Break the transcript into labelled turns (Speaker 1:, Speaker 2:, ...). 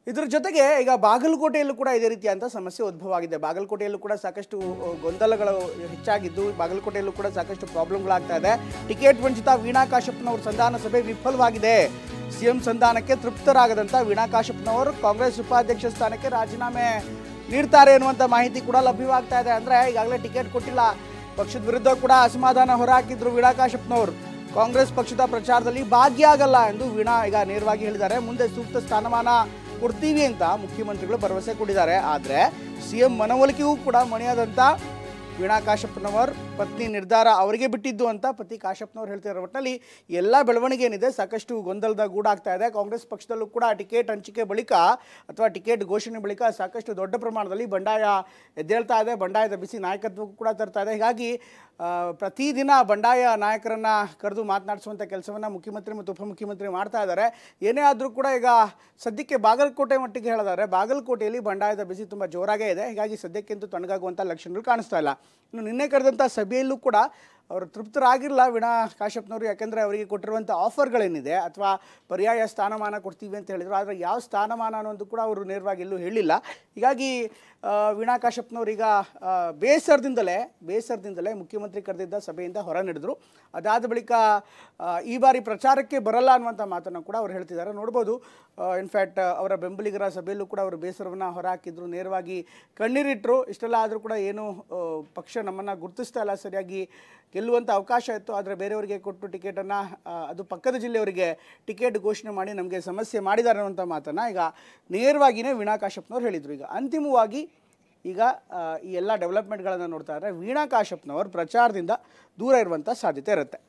Speaker 1: ಇದರ ಜೊತೆಗೆ ಈಗ ಬಾಗಲಕೋಟೆಯಲ್ಲೂ ಕೂಡ ಇದೇ ರೀತಿಯಂತ ಸಮಸ್ಯೆ ಉದ್ಭವ ಆಗಿದೆ. ಬಾಗಲಕೋಟೆಯಲ್ಲೂ ಕೂಡ ಸಾಕಷ್ಟು ಗೊಂದಲಗಳು ಹೆಚ್ಚಾಗಿದ್ದು, ಬಾಗಲಕೋಟೆಯಲ್ಲೂ ಕೂಡ ಸಾಕಷ್ಟು ಪ್ರಾಬ್ಲಮ್ಗಳಾಗ್ತಾ ಇದೆ. ಟಿಕೆಟ್ ವಂಚಿತ ವೀಣಾ ಕಾಶಪ್ಪನವರ ಸಂಧಾನ ಸಭೆ ವಿಫಲವಾಗಿದೆ. ಸಿಎಂ ಸಂಧಾನಕ್ಕೆ ತೃಪ್ತರಾಗದಂತ ವೀಣಾ ಕಾಶಪ್ಪನವರು ಕಾಂಗ್ರೆಸ್ ಉಪಾಧ್ಯಕ್ಷ ಸ್ಥಾನಕ್ಕೆ ರಾಜೀನಾಮೆ ನೀಡ್ತಾರೆ ಎನ್ನುವಂಥ ಮಾಹಿತಿ ಕೂಡ ಲಭ್ಯವಾಗ್ತಾ ಇದೆ. ಅಂದರೆ ಈಗಾಗಲೇ ಟಿಕೆಟ್ ಕೊಟ್ಟಿಲ್ಲ, ಪಕ್ಷದ ವಿರುದ್ಧ ಕೂಡ ಅಸಮಾಧಾನ ಹೊರಹಾಕಿದ್ರು ವೀಣಾ ಕಾಶಪ್ಪನವರು. ಕಾಂಗ್ರೆಸ್ ಪಕ್ಷದ ಪ್ರಚಾರದಲ್ಲಿ ಭಾಗಿಯಾಗಲ್ಲ ಎಂದು ವೀಣಾ ಈಗ ನೇರವಾಗಿ ಹೇಳಿದ್ದಾರೆ. ಮುಂದೆ ಸೂಕ್ತ ಸ್ಥಾನಮಾನ ಕೊಡ್ತೀವಿ ಅಂತ ಮುಖ್ಯಮಂತ್ರಿಗಳು ಭರವಸೆ ಕೊಟ್ಟಿದ್ದಾರೆ. ಆದರೆ ಸಿಎಂ ಮನವೊಲಿಕೆಗೂ ಕೂಡ ಮಣಿಯಾದಂಥ ವೀಣಾ ಕಾಶಪ್ಪನವರ್ ಪತ್ನಿ ನಿರ್ಧಾರ ಅವರಿಗೆ ಬಿಟ್ಟಿದ್ದು ಅಂತ ಪತಿ ಕಾಶಪ್ಪನವರು ಹೇಳ್ತಿದ್ದಾರೆ. ಒಟ್ಟಿನಲ್ಲಿ ಎಲ್ಲ ಬೆಳವಣಿಗೆ ಏನಿದೆ ಸಾಕಷ್ಟು ಗೊಂದಲದ ಗೂಡಾಗ್ತಾ ಇದೆ. ಕಾಂಗ್ರೆಸ್ ಪಕ್ಷದಲ್ಲೂ ಕೂಡ ಟಿಕೆಟ್ ಹಂಚಿಕೆ ಬಳಿಕ ಅಥವಾ ಟಿಕೆಟ್ ಘೋಷಣೆ ಬಳಿಕ ಸಾಕಷ್ಟು ದೊಡ್ಡ ಪ್ರಮಾಣದಲ್ಲಿ ಬಂಡಾಯ ಎದ್ದೇಳ್ತಾ ಇದೆ. ಬಂಡಾಯದ ಬಿಸಿ ನಾಯಕತ್ವಕ್ಕೂ ಕೂಡ ತರ್ತಾ ಇದೆ. ಹೀಗಾಗಿ ಪ್ರತಿದಿನ ಬಂಡಾಯ ನಾಯಕರನ್ನು ಕರೆದು ಮಾತನಾಡಿಸುವಂಥ ಕೆಲಸವನ್ನು ಮುಖ್ಯಮಂತ್ರಿ ಮತ್ತು ಉಪಮುಖ್ಯಮಂತ್ರಿ ಮಾಡ್ತಾ ಇದ್ದಾರೆ. ಏನೇ ಆದರೂ ಕೂಡ ಈಗ ಸದ್ಯಕ್ಕೆ ಬಾಗಲಕೋಟೆ ಮಟ್ಟಿಗೆ ಹೇಳಿದ್ದಾರೆ, ಬಾಗಲಕೋಟೆಯಲ್ಲಿ ಬಂಡಾಯದ ಬಿಸಿ ತುಂಬ ಜೋರಾಗೇ ಇದೆ. ಹೀಗಾಗಿ ಸದ್ಯಕ್ಕಿಂತೂ ತಣ್ಣಗಾಗುವಂಥ ಲಕ್ಷಣಗಳು ಕಾಣಿಸ್ತಾ ಇಲ್ಲ. ಇನ್ನು ನಿನ್ನೆ ಕರೆದಂಥ ಸಭೆಯಲ್ಲೂ ಕೂಡ ಅವರು ತೃಪ್ತರಾಗಿರಲ್ಲ ವೀಣಾ ಕಾಶಪ್ಪನವರು. ಯಾಕೆಂದರೆ ಅವರಿಗೆ ಕೊಟ್ಟಿರುವಂಥ ಆಫರ್ಗಳೇನಿದೆ ಅಥವಾ ಪರ್ಯಾಯ ಸ್ಥಾನಮಾನ ಕೊಡ್ತೀವಿ ಅಂತ ಹೇಳಿದರು, ಆದರೆ ಯಾವ ಸ್ಥಾನಮಾನ ಅನ್ನೋದು ಕೂಡ ಅವರು ನೇರವಾಗಿ ಎಲ್ಲೂ ಹೇಳಿಲ್ಲ. ಹೀಗಾಗಿ ವೀಣಾ ಕಾಶಪ್ಪನವರೀಗ ಬೇಸರದಿಂದಲೇ ಮುಖ್ಯಮಂತ್ರಿ ಕರೆದಿದ್ದ ಸಭೆಯಿಂದ ಹೊರ ನಡೆದರು. ಅದಾದ ಬಳಿಕ ಈ ಬಾರಿ ಪ್ರಚಾರಕ್ಕೆ ಬರಲ್ಲ ಅನ್ನುವಂಥ ಮಾತನ್ನು ಕೂಡ ಅವರು ಹೇಳ್ತಿದ್ದಾರೆ. ನೋಡ್ಬೋದು, ಇನ್ಫ್ಯಾಕ್ಟ್ ಅವರ ಬೆಂಬಲಿಗರ ಸಭೆಯಲ್ಲೂ ಕೂಡ ಅವರು ಬೇಸರವನ್ನು ಹೊರಹಾಕಿದ್ರು, ನೇರವಾಗಿ ಕಣ್ಣೀರಿಟ್ಟರು. ಇಷ್ಟೆಲ್ಲ ಆದರೂ ಕೂಡ ಏನು ಪಕ್ಷ ನಮ್ಮನ್ನು ಗುರುತಿಸ್ತಾ ಇಲ್ಲ, ಸರಿಯಾಗಿ ಗೆಲ್ಲುವಂಥ ಅವಕಾಶ ಇತ್ತು, ಆದರೆ ಬೇರೆಯವರಿಗೆ ಕೊಟ್ಟು ಟಿಕೆಟನ್ನು, ಅದು ಪಕ್ಕದ ಜಿಲ್ಲೆಯವರಿಗೆ ಟಿಕೆಟ್ ಘೋಷಣೆ ಮಾಡಿ ನಮಗೆ ಸಮಸ್ಯೆ ಮಾಡಿದ್ದಾರೆ ಅನ್ನುವಂಥ ಮಾತನ್ನು ಈಗ ನೇರವಾಗಿಯೇ ವೀಣಾ ಕಾಶಪ್ಪನವರು ಹೇಳಿದರು. ಈಗ ಅಂತಿಮವಾಗಿ ಈ ಎಲ್ಲ ಡೆವಲಪ್ಮೆಂಟ್ಗಳನ್ನು ನೋಡ್ತಾ ಇದ್ದರೆ ವೀಣಾ ಕಾಶಪ್ಪನವರು ಪ್ರಚಾರದಿಂದ ದೂರ ಇರುವಂಥ ಸಾಧ್ಯತೆ ಇರುತ್ತೆ.